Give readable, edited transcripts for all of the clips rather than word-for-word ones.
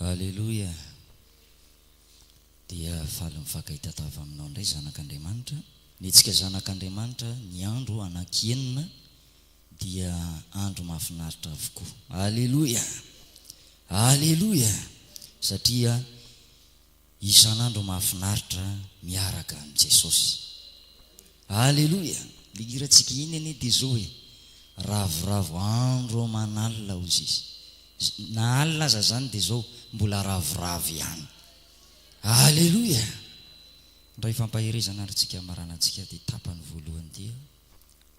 Aleloia. Dia faly mifakaitatava aminao indray zanak'Andriamanitra. Nitsika zanak'Andriamanitra ny andro anakenina dia andro mahafinaritra avokoa. Aleloia. Aleloia. Satria isan'andro mahafinaritra miaraka amin'ny Jesosy. Aleloia. Ligirantsika iny anie dia zao hoe ravoravo andro manalina hozy izy. Na alina aza zany dia zao mbola ravoravo ihany. Aleloia. Ndray fampahirezana arintsika maranantsika dia tapany voalohany dia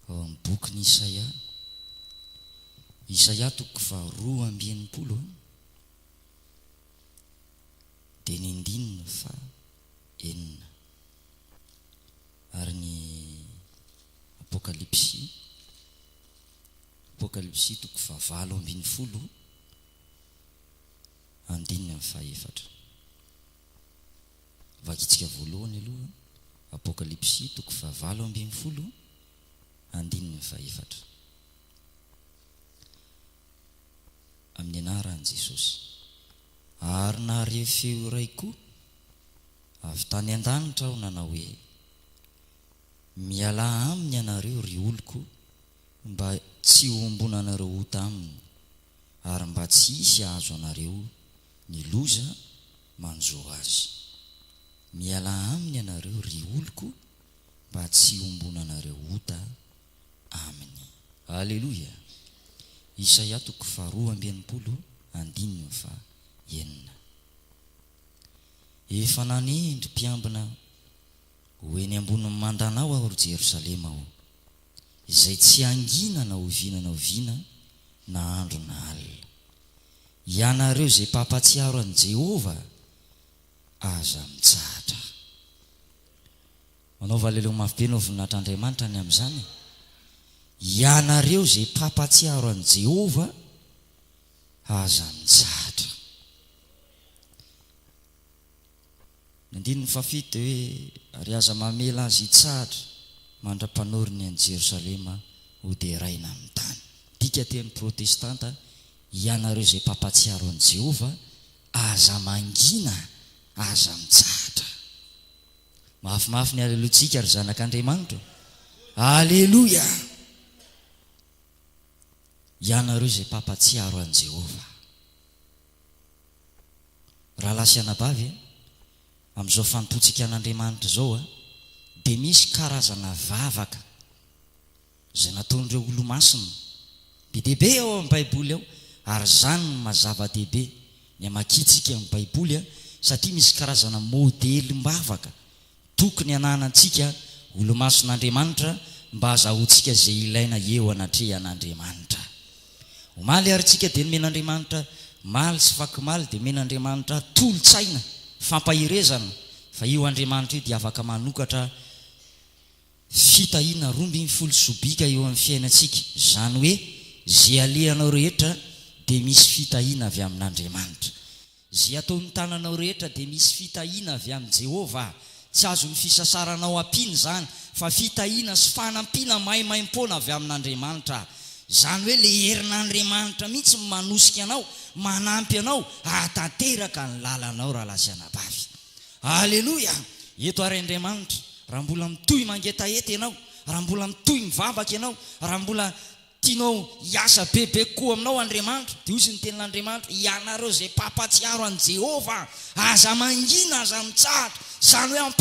ao amin'ny boky ny Isaia toko 2:20 dia ny 9:9 ary ny Apokalipsy toko 9:20 andininy 4. Vakitsika voalohany aloha Apokalipsy toko 9:20 andininy 4. Amin'ny anaran'i Jesosy. Ary naharehy feo iray koa avy tany an-danitra aho nanao hoe miala aminy ianareo ry oloko mba tsy hombonanareo ho taminy ary mba tsy hisy azo anareo ny loza manjo azy. Miala aminy ianareo ry oloko mba tsy hombonanareo ota aminy. Aleloia. Isaia toko 2:20 andininy 4. Efa nanendry mpiambina ho eny ambony mandanao aho ry Jerosalema aho, izay tsy anginana oviana na andro na alina. Ianareo zay mpampatsiaro an' Jehova aza mitsahatra. Manao valeleo mafy be anao voninahitra Andriamanitra ny amin'izany. Ianareo zay mpampatsiaro an' Jehova aza mitsahatra. Nandininy 7 hoe ary aza mamela azy hitsahatra mandra-panoriny an'i Jerosalema ho deraina amin'ny tany. Dika teny protestanta, ianareo zay mpampatsiaro an' Jehova aza mangina aza mitsahatra. Mafimafy ny alelotsika ry zanak'Andriamanitra. Aleloia. Ianareo zay mpampatsiaro an' Jehova. Raha lasy anabavy amin'izao fantotsika an'Andriamanitra zao dia misy karazana vavaka zay nataon'ireo olo-masina be dehibe ao amin'ny Baiboly ao, ary zany no mazava-dehibe ny amakitsika amin'ny Baiboly satria misy karazana modelim-bavaka tokony ananantsika olo-mason'Andriamanitra mba azahoantsika zay ilaina eo anatrehan'Andriamanitra. Omaly ary tsika dia nomen'Andriamanitra maly sy fakimaly, dia men'Andriamanitra tolo-tsaina fampahirezana fa io Andriamanitra io dia afaka manokatra fitahiana 12 sobika eo amin'ny fiainantsika. Zany hoe zay alehanao rehetra dia misy fitahiana avy amin'Andriamanitra. Zay ataon'ny tananao rehetra dia misy fitahiana avy amin'i Jehova. Tsy azo ny fisasaranao ampiana zany, fa fitahiana sy fanampiana maimaim-poana avy amin'Andriamanitra. Zany hoe le herin'Andriamanitra mihitsy manosika anao, manampy anao, atanteraka ny lalanao raha lasy anabavy. Aleloia. Eto ary Andriamanitra, raha mbola mitohy mangetaheta ianao, raha mbola mitohy mivavaka ianao, raha mbola tianao hiasa bebe koa aminao Andriamanitra, dia hozy ny tenin'Andriamanitra, ianareo zay mpampatsiaro an' Jehova aza mangina aza mitsahatra. Zany hoe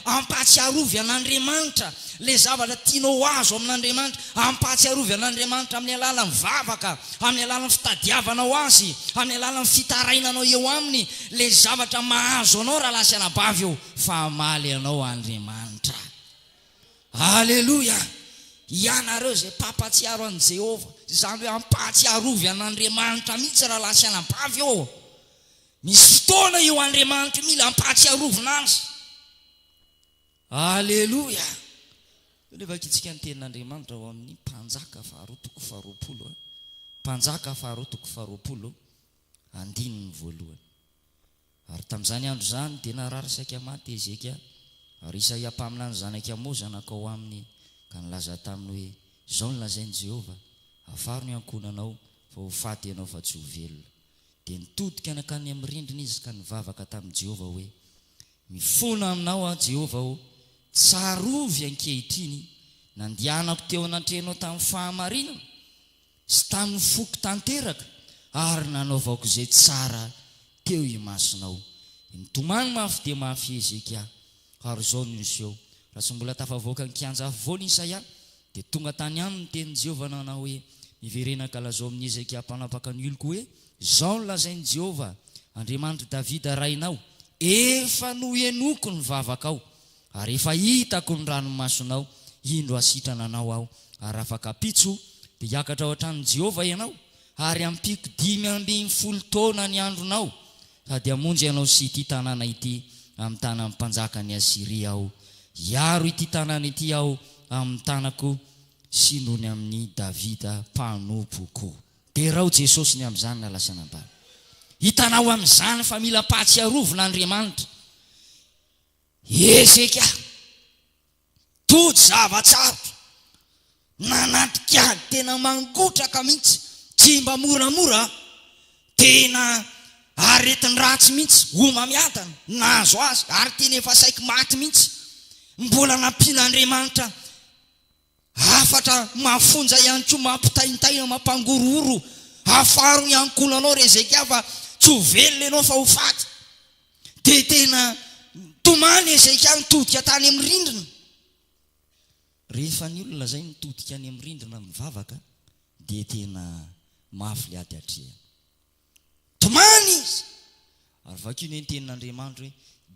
ampatsiarovy an'Andriamanitra le zavatra tianao azo amin'Andriamanitra, ampatsiarovy an'Andriamanitra amin'ny alalan'ny vavaka, amin'ny alalan'ny fitadiavanao azy, amin'ny alalan'ny fitarainanao eo aminy le zavatra mahazo anao raha lasy anabavy eo, fa amaly anao Andriamanitra. Aleloia. Ianareo zay mpampatsiaro an' Jehova, zany hoe ampatsiarovy an'Andriamanitra mihitsy raha lasy anabavy eo. Misy fotoana io Andriamanitra mila ampatsiarovina azy. Aleloia. Nefa vakitsika ny tenin'Andriamanitra ao amin'ny Mpanjaka 2:20. Mpanjaka 2:20 andininy 1. Ary tamin'izany andro zany dia narary saika maty Ezekia, ary Isaia mpamina ny zanaky Amozy anakao aminy, ka nilaza taminy hoe zao ny lazain'i Jehova, afaro ny ankonanao fa ho faty ianao fa tsy ho velona. dia nitodika nakany amin'ny rindrina izy ka nivavaka tamin'i Jehova hoe mifona aminao a Jehova o, tsarovy ankehitriny nandianako teo anatrenao tamin'ny fahamarinana sy tamin'ny foko tanteraka ary nanaovako izay tsara teo imasonao. Nitomany mafy dia mafy Hezekia ary izao no niseho. Raha tsy mbola tafavoaka ny kianja voany Isaia dia tonga tany aminy ny tenin'i Jehova nanao hoe miverenaka lazao amin'ny Hezekia mpanapaka ny oloko hoe izao no lazain'i Jehova Andriamanitra Davida rainao, efa nohenoko ny vavakao ary efa hitako ny ranomasonao, indro asitrananao aho ary afaka pitso dia hiakatra ao an-tranon'i Jehova ianao ary ampiko 540 taona ny andronao sady hamonjy ianao sy ity tanàna ity amin'ny tanan'ny mpanjaka ny Asiria aho, hiaro ity tanàna ity aho amin'ny tanako sy noho ny amin'ny Davida mpanompoko. Dia rao Jesosy ny amin'izany na lasana bary. Hitanao amin'izany fa mila pahatsiarovon'Andriamanitra. Hezekia tody zavatsarotra, nanatrika tena mangotraka mihitsy, tsy mba moramora, tena aretin'ny ratsy mihitsy, omamiadana, nahazo azy ary tena efa saika maty mihitsy. Mbola nampian'Andriamanitra afatra mafonja ihany koa, mampitaintaina, mampangororo, afaro ny ankonanao Hezekia fa tsy ho velona ianao fa ho faty. Dia tena tomany Hezekia nitodika tany amin'ny rindrina. Rehefa ny olona zay nitodika any amin'ny rindrina mivavaka dia tena mafy le ady atrehana. Tomany izy ary vakio ny tenin'Andriamanitra hoe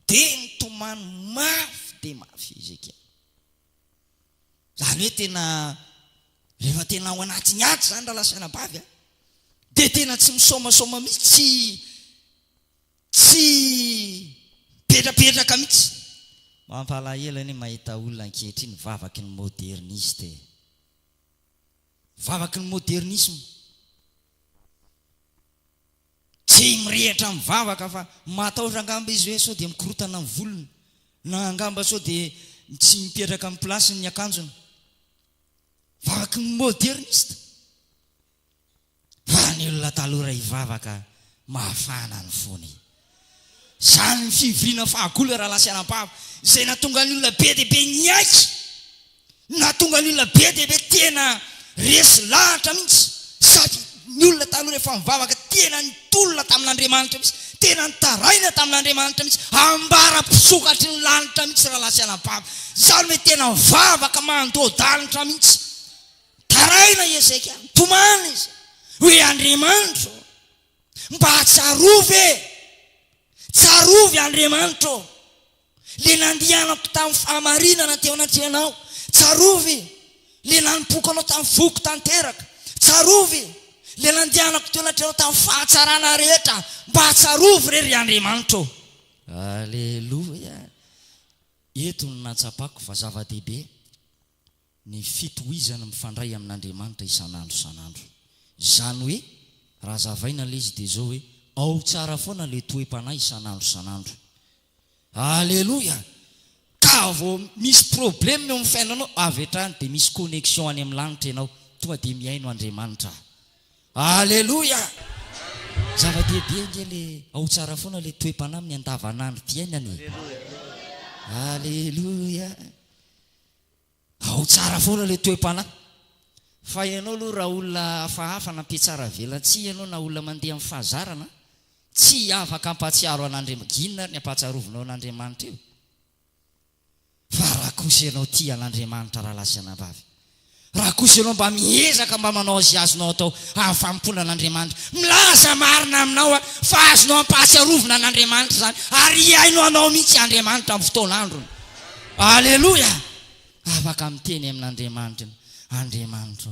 dia nitomany mafy dia mafy Hezekia. Zany hoe tena rehefa tena ao anatiny aty zany raha lasana bavy dia tena tsy misomasoma mihitsy, tsy petrapetraka mihitsy. Mampalahelo ny mahita olona ankehitriny vavaky ny moderniste, vavaky ny modernisme, tsy mirehitra mivavaka fa matahotra angamba izy hoe sao dia mikorotana amin'ny volony, na angamba sao dia tsy mipetraka amin'ny plasiny ny akanjony. Vavaky ny moderniste. Fa ny olona taloha hivavaka mahafana ny fony. Zany ny fivoriana fahagola raha lasana bava izay natonga ny olona be dia be niaiky, natonga ny olona be dia be tena resy lahatra mihitsy. Sady ny olona taloha rehefa mivavaka tena nitolona tamin'Andriamanitra mihitsy, tena nitaraina tamin'Andriamanitra mihitsy, ambara-pisokatry ny lanitra mihitsy raha lasana bava. Zany hoe tena vavaka mandoa-danitra mihitsy. Taraina Hezekia, tomany izy hoe Andriamanitra mba tsarovy, tsarovy Andriamanitra le nandianako tamin'ny fahamarinana teo anatrenao, tsarovy le nanompoka anao tamin'ny foko tanteraka, tsarovy le nandianako teo anatrenao tamin'ny fahatsarana rehetra, mba tsarovy rery Andriamanitra. Aleloia. Eto no natsapako fa zava-dehibe ny fitohizana mifandray amin'Andriamanitra isan'andro isan'andro. Zany hoe raha zavaina le izy dia zao hoe ao tsara foana le toe-panahy isan'andro isan'andro. Aleloia. Ka vao misy problème eo amin'ny fiainanao avy hatrany dia misy connexion any amin'ny lanitra ianao, tonga dia miaino Andriamanitra. Aleloia. Zava-dehibe nge le ao tsara foana le toe-panahy amin'ny andavanandro fiainany. Aleloia. Ao tsara foana le toe-panahy. Fa ianao aloha raha olona hafahafa nampietsara velatsia ianao na olona mandeha amin'ny fahazarana, tsy afaka ampatsiaro an'Andriamanitra. Ginona ny ampatsiarovinao an'Andriamanitra io? Fa raha kosa ianao tia an'Andriamanitra raha lasana vavy, raha kosa ianao mba miezaka mba manao azy azonao atao amin'ny fampona an'Andriamanitra, milaza marina aminao fa azonao ampatsiarovina an'Andriamanitra zany ary iainao anao mihitsy Andriamanitra amin'ny fotoan'androny. Aleloia. Afaka miteny amin'Andriamanitra, Andriamanitra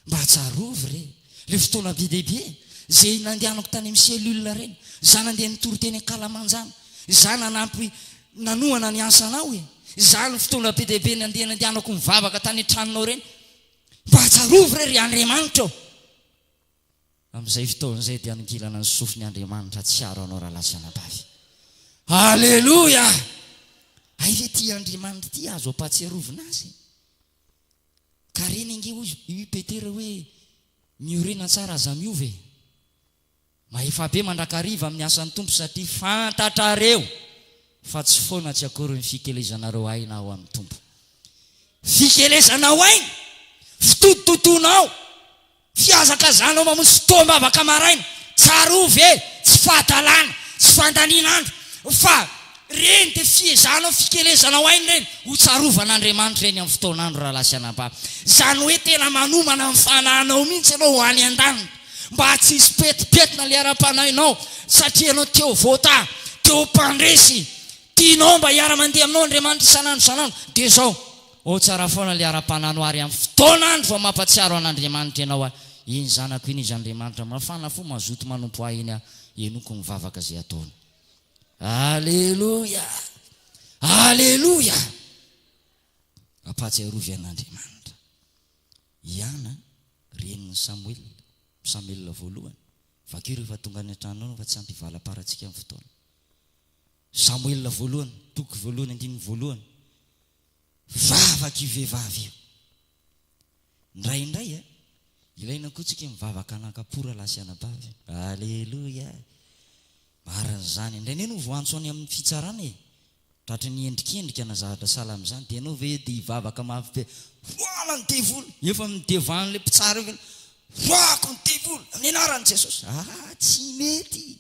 mba tsarovy re le fotoana be dehibe zay nandehanako tany amin'ny selula reny, za nandeha nitoro teny Kalamanjana, za nanampy nanohana ny asanao za ny fotoana be dehibe nandehanako mivavaka tany an-tranonao reny, mba tsarovy re Andriamanitra. Amin'izay fotoan'izay dia ningilana ny sofiny Andriamanitra tsiaro anao raha lasana bavy. Aleloia. Ay ve ty Andriamanitra ty azo ampatsiarovina azy? Ka reny ange io Petera hoe miorena tsara aza miove. Mahefa be mandrakariva amin'ny asan'ny tompo satria fantatrareo fa tsy foana tsy akory ny fikelezanareo aina ao amin'ny tompo. Fikelezanao aina, fitototonao, fiazakazanao mamonjy fotoam-bavaka maraina, tsarove, tsy fahatalana, tsy fandaninandro, fa reny dia fiezanao fikelezanao aina reny ho tsarovanaandriamanitra reny amin'ny fotoanandro raha lasianababa. Zany hoe tena manomana amin'ny fanahinao mihitsy ianao ho any an-danitra, mba tsy hisy petipetina le ara-panahinao satria ianao teo vota, teo mpandresy, tianao mba hiara-mandeha aminao andriamanitra isanandro dia zao tsara foana le ara-pananao ary amin'ny fotoanandro fa mampatsiaro an'andriamanitra ianao a. Iny zanako iny izy andriamanitra mafana fo mazoto manompo ahy iny a, enoko mivavaka zay ataony. Alleluia, alleluia. Ampatsiarovy an'andriamanitra. Iana reniny Samuel voalohany. Vakeo rehefa tonga any an-tranonao fa tsy ampy valam-paratsika amin'ny fotoana. Samuel voalohany, toko voalohany, andiny voalohany. Vavaka io vehivavy io. Indraindray ilaina koa tsika mivavaka anakapora lasianabavy. Alleluia. Marina zany. Indraindray no voantso any amin'ny fitsarana tratry ny endrikendrika na zavatra sala amin'izany dia ianao ve dia hivavaka mafy be. Voala ny devolo, efa midevany le mpitsara io. Voako ny devolo amin'ny anaran'i Jesosy. Tsy mety.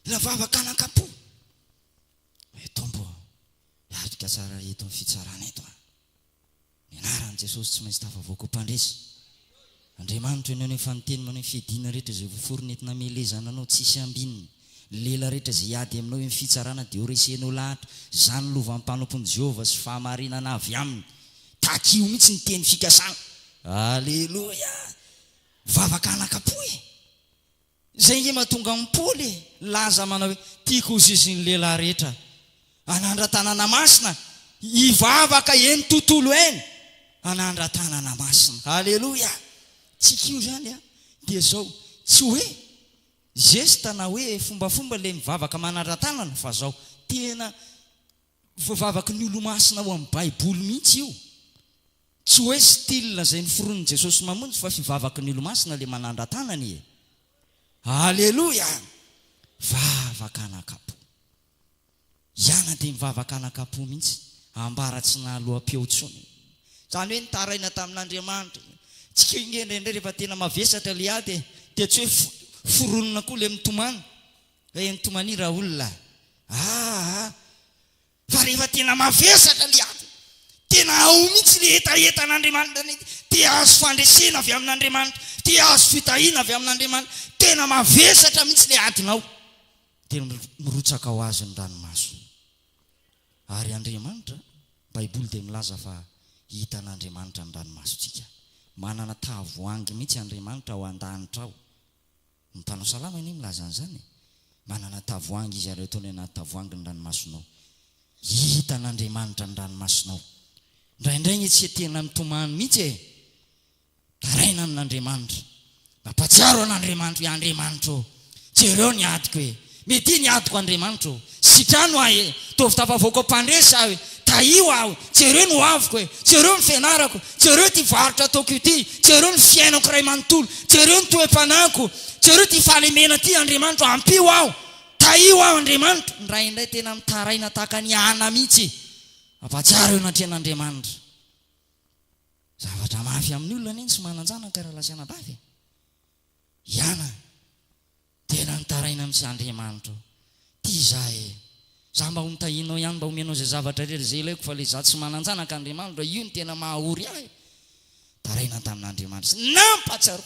La vavaka anakapo. Tombo hiatrika tsara eto amin'ny fitsarana eto. Ny anaran'i Jesosy tsy maintsy tafavoaka mpandresy. Andriamanitra ianao ny fanonteny manao ny fiadiana rehetra izay voaforinetina melezana anao tsisy ambininy. Lela rehetra izay hiady aminao amin'ny fitsarana dia horesenao lahatra. Zany lovan'mpanompon'i Jehovah sy fahamarinana avy aminy. Takio mihitsy ny teny fikasana. Alleluia. Vavaka anakapo zay nge mahatonga amin'ny Paoly laza manao hoe tiako ho sisin'ny lehilahy rehetra anandra-tanana masina hivavaka eny tontolo eny anandra-tanana masina. Alleluia. Tsika io zany dia zao tsy hoe gesta na hoe fombafomba le mivavaka manandra-tanana fa zao tena vavaka ny olo masina ao amin'ny baiboly mihitsy io. Tsy hoe style zay noforonin'i Jesosy mamonjy fa fivavaka ny olo masina le manandra-tanany. Alleluia. Vavaka anakapo. Iana dia mivavaka anakapo mihitsy ambara tsy nahaloham-peo tsony. Zany hoe nitaraina tamin'Andriamanitra. Tsika ingendrindray rehefa tena mavesatra le ady dia tsy hoe foronina koa le mitomany. Hoe mitomany raha olona. Fa rehefa tena mavesatra le ady, tena ao mihitsy le etaetan'Andriamanitra, dia azo fandresena avy amin'Andriamanitra, dia azo fitahiana avy amin'Andriamanitra. Tena mavesatra mihitsy le adinao. Tena mirotsaka ho azy ny ranomaso. Ary Andriamanitra, Baiboly dia milaza fa hitan'Andriamanitra ny ranomasotsika. Manana tavoahangy mihitsy Andriamanitra ao an-danitra ao. Ny mpanao salama ny milaza an'izany. Manana tavoahangy izy ary ataony anaty tavoahangy ny ranomasonao. Hitan'Andriamanitra ny ranomasonao. Indraindray ny tsy tena mitomany mihitsy taraina amin'Andriamanitra. Mampatsiaro an'Andriamanitra hoe Andriamanitra jereo ny adiko mety ny adiko Andriamanitra sitrano ahy tovy tafavoaka mpandresy aho taio aho jereo no aviko jereo ny fianarako jereo ty varotra ataoko ity jereo ny fiainako ray manontolo jereo ny toe-panako jereo ty fahalemena ty Andriamanitra ampio aho taio aho Andriamanitra. Indraindray tena mitaraina tahaka ny ana mihitsy. Mampatsiaro anatrehan'Andriamanitra. Zavatra mafy amin'ny olona iny tsy mananjana ka raha lasianabavy. Iana tena nitaraina amin'y Andriamanitra. Ty izahay za mba homitahinao ihany mba homenao zay zavatra rehetra zay ilaiko fa le za tsy mananjanaka Andriamanitra io ny tena mahaory ahy. Taraina tamin'Andriamanitra. Nampatsiaro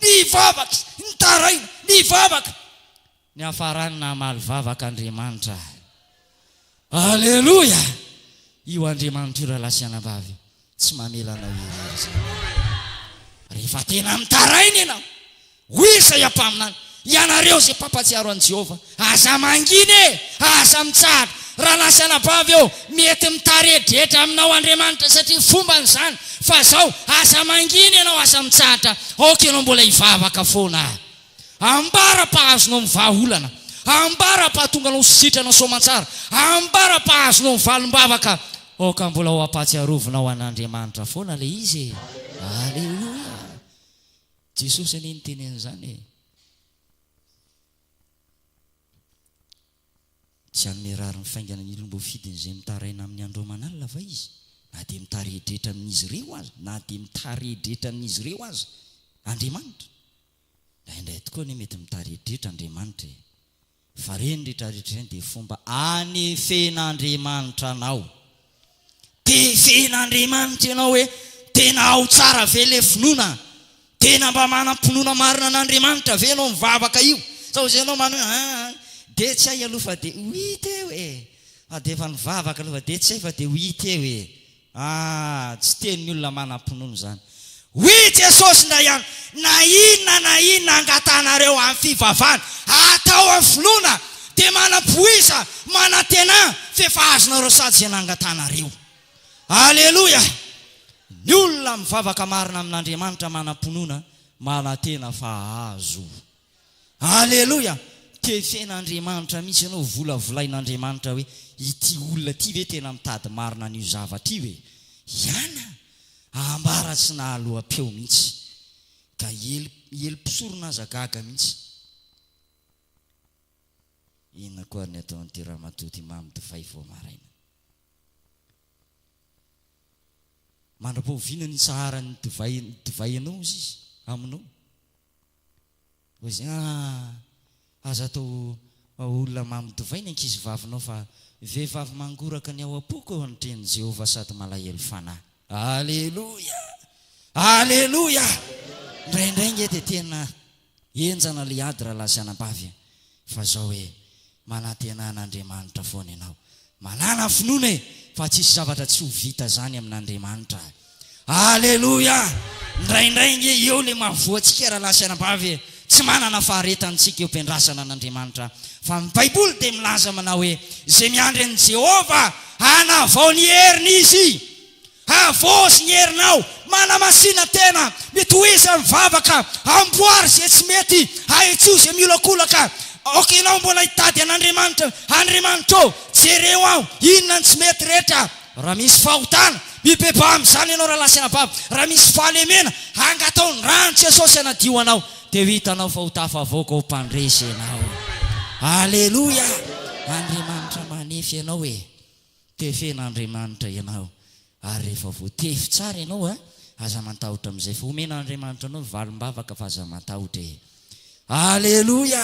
nivavaka nitaraina nivavaka ny hafarany nahamaly vavaka Andriamanitra. Alleluia. Io Andriamanitra io raha lasianabavy tsy mamelana irery zay. Rehefa tena mitaraina ianao hoisa iampaminany ianareo zay mpampatsiaro an Jehovah aza manginy aza mitsara raha lasianabavy eo mety mitaredretra aminao Andriamanitra satria fomba n'izany fa zao aza manginy ianao aza mitsara oka ianao mbola hivavaka foana. Ambara-pahazonao mivahaolana, ambara-pahatonga anao sitranao soamantsara, ambara-pahazonao mivalim-bavaka oka mbola ho ampatsiarovinao an'Andriamanitra foana le izy. Alleluia. Jesosy anie niteny an'izany tsy hanome rary mifaingana ny ilombo fidiny izay mitaraina amin'ny andro manalina fa izy na dia mitaredretra amin'izy ireo azy na dia mitaredretra amin'izy ireo azy Andriamanitra indray tokoa ny mety mitaredretra Andriamanitra fa reny rehetrarehetra dia fomba anefen'Andriamanitra anao tefen'Andriamanitra ianao hoe tena ao tsara ve le finoana tena mba manam-pinoana marina an'Andriamanitra ve ianao mivavaka io sao zay ianao manao dia tsy hay aloha fa dia hita eo dia efa nivavaka aloha fa dia tsy hay fa dia hita eo tsy tenin'ny olona manam-pinoana zany hoy Jesosy nda ihany na inona angatanareo amin'ny fivavahana atao amin'ny finoana dia manam-poiza manantena fefa azonareo sady zay nangatanareo. Aleloia. Ny olona mivavaka marina amin'Andriamanitra manam-pinoana manantena fa azo. Aleloia. Tefen'Andriamanitra mihitsy ianao volavolain'Andriamanitra hoe ity olona ty ve tena mitady marina n'io zavatra io iana ambara tsy nahaloha-peo mihitsy ka elo-pisorona aza gaga mihitsy. Inona koa ny atao an'ity ramatoty mamy divay vao maraina mandra-paoviana ny saharany divay anao izy aminao ozy aza atao olona mamy divay ny ankizy vavinao fa vehivavy mangoraka ny ao am-poko eo an'itren'i Jehovah sady malahelo fanahy. Aleluia. Aleluia. Indraindray nge dia tena enjana le ady raha lasanam-bavy fa zao hoe manantena an'Andriamanitra foana ianao manana finoana fa tsisy zavatra tsy ho vita zany amin'Andriamanitra. Aleluia. Indraindray nge eo le mahavoantsika raha lasanam-bavy tsy manana faharetantsika eo mpendrasana an'Andriamanitra fa ny Baiboly dia milaza manao hoe zay miandry an'i Jehovah hanavao ny heriny izy avozy ny herinao manamasina tena mety ho izy mivavaka amboary zay tsy mety ahetso zay miolakolaka okenao mbola hitady an'Andriamanitra Andriamanitra jereo aho inona ny tsy mety rehetra raha misy fahotana mibeba amin'izany ianao raha lasanam-bavy raha misy fahalemena angatao ny rano Jesosy anadio anao dia hitanao fa ho tafavoaka ho mpandresy ianao. Aleluia. Andriamanitra manefy ianao tefen'Andriamanitra ianao ary rehefa voatefy tsara ianao aza matahotra amin'izay fa omen'Andriamanitra anao valim-bavaka fa aza matahotra. Aleluia.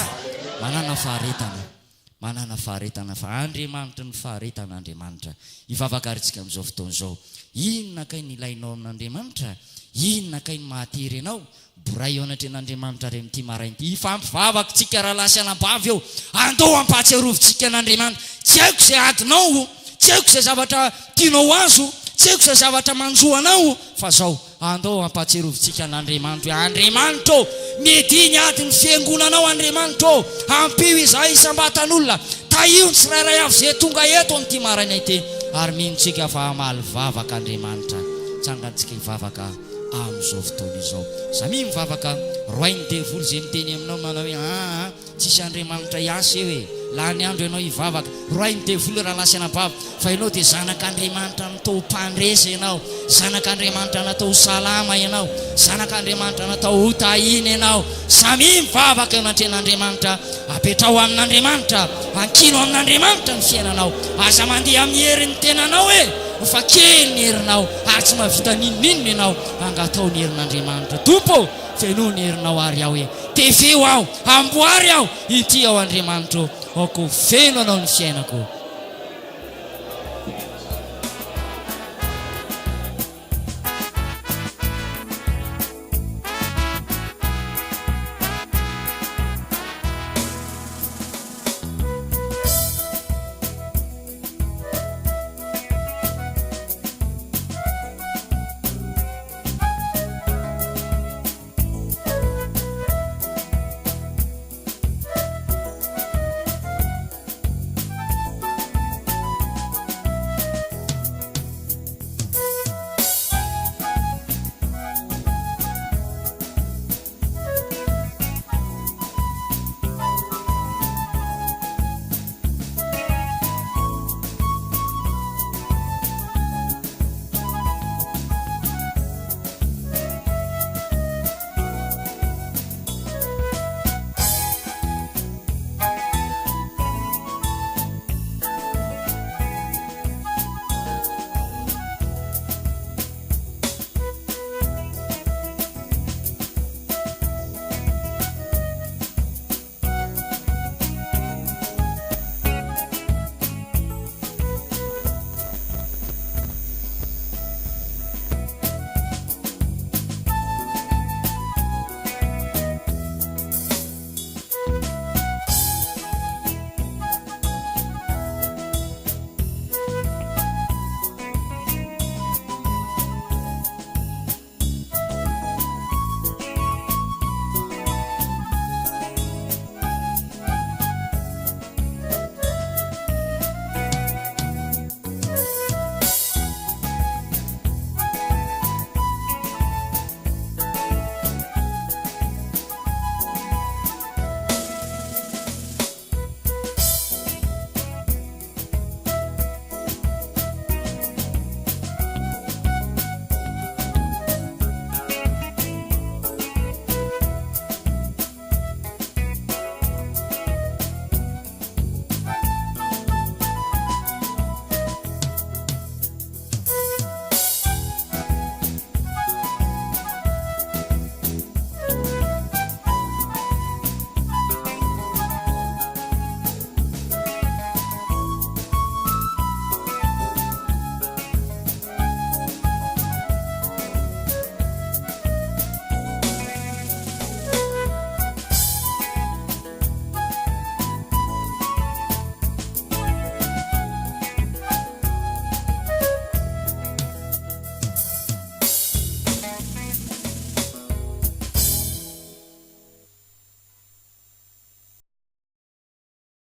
Manana faharetana fa Andriamanitra ny faharetan'Andriamanitra hivavaka aritsika amin'izao fotoan'izao. Inona kay ny ilainao amin'Andriamanitra? Inona kay ny mahatery ianao? Boray ao anatren'Andriamanitra re amin'ity maraina ity ifampivavaka tsika raha lasanam-bavy eo andao ampahatsiarovintsika an'Andriamanitra. Tsy haiko izay adinao, tsy haiko izay zavatra tianao azo, tsy haiko izay zavatra manjoanao fa zao andao ampahatsiarovintsika an'Andriamanitra hoe Andriamanitra mediny ady ny fiangonanao Andriamanitra ampio izahay isam-batan'olona taio ny tsirairay avy zay tonga eto amin'ity maraina ity ary minontsika fa hamaly vavaka Andriamanitra tsangantsika hivavaka amin'izao fotoana izao. Zami mivavaka roainy devoly zay miteny aminao manao hoe tsisy Andriamanitra iasy eo laha ny andro ianao hivavaka roainy devoly raha lasanam-bavy fa ianao dia zanak'Andriamanitra natao mpandresy ianao, zanak'Andriamanitra natao salama ianao, zanak'Andriamanitra natao hotahina ianao. Samy mivavaka eo anatren'Andriamanitra apetrao amin'Andriamanitra ankino amin'Andriamanitra ny fiainanao aza mandeha amin'ny herin'ny tenanao fa kely ny herinao ary tsy mahavita ninonino ianao angatao ny herin'Andriamanitra. Tompo feno ny herinao ary aho tefeo aho amboary aho ity ao Andriamanitra aoko feno anao ny fiainako